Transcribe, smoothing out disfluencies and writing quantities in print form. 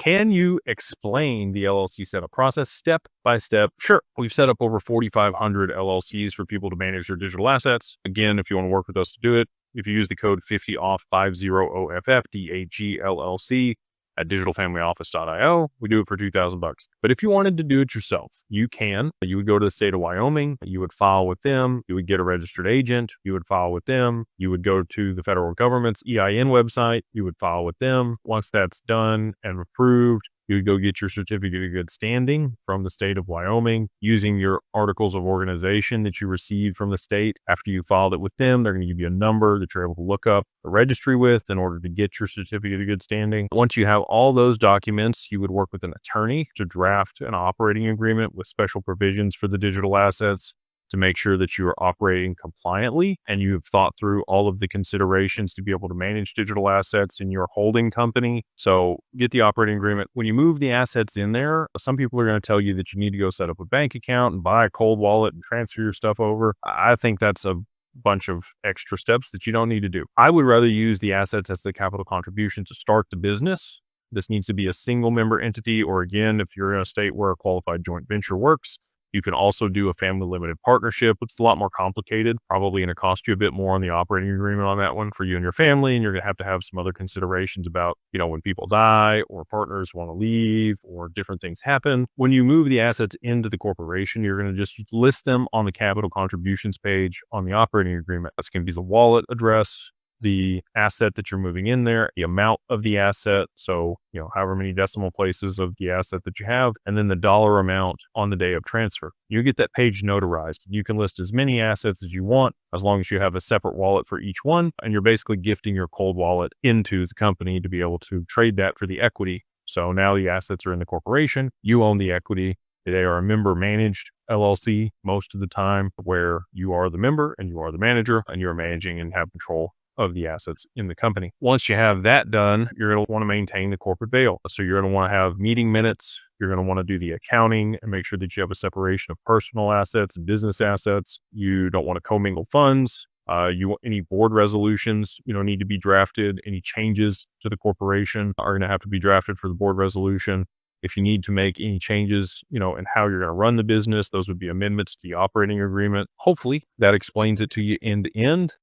Can you explain the LLC setup process step by step? Sure. We've set up over 4,500 LLCs for people to manage their digital assets. Again, if you want to work with us to do it, if you use the code 50OFF, 50OFF, DAG LLC at digitalfamilyoffice.io, we do it for $2,000. But if you wanted to do it yourself, you can. You would go to the state of Wyoming, you would file with them, you would get a registered agent, you would file with them, you would go to the federal government's EIN website, you would file with them. Once that's done and approved, you would go get your certificate of good standing from the state of Wyoming using your articles of organization that you received from the state. After you filed it with them, they're going to give you a number that you're able to look up the registry with in order to get your certificate of good standing. Once you have all those documents, you would work with an attorney to draft an operating agreement with special provisions for the digital assets to make sure that you are operating compliantly and you have thought through all of the considerations to be able to manage digital assets in your holding company. So get the operating agreement. When you move the assets in there, some people are going to tell you that you need to go set up a bank account and buy a cold wallet and transfer your stuff over. I think that's a bunch of extra steps that you don't need to do. I would rather use the assets as the capital contribution to start the business. This needs to be a single member entity, or again, if you're in a state where a qualified joint venture works, you can also do a family limited partnership. It's a lot more complicated, probably going to cost you a bit more on the operating agreement on that one for you and your family. And you're going to have some other considerations about, when people die or partners want to leave or different things happen. When you move the assets into the corporation, you're going to just list them on the capital contributions page on the operating agreement. That's going to be the wallet address, the asset that you're moving in there, the amount of the asset. So, however many decimal places of the asset that you have, and then the dollar amount on the day of transfer. You get that page notarized. You can list as many assets as you want, as long as you have a separate wallet for each one. And you're basically gifting your cold wallet into the company to be able to trade that for the equity. So now the assets are in the corporation. You own the equity. They are a member managed LLC most of the time, where you are the member and you are the manager and you're managing and have control of the assets in the company. Once you have that done, you're going to want to maintain the corporate veil. So you're going to want to have meeting minutes. You're going to want to do the accounting and make sure that you have a separation of personal assets and business assets. You don't want to commingle funds. Any board resolutions, need to be drafted. Any changes to the corporation are going to have to be drafted for the board resolution. If you need to make any changes, in how you're going to run the business, those would be amendments to the operating agreement. Hopefully that explains it to you end to end.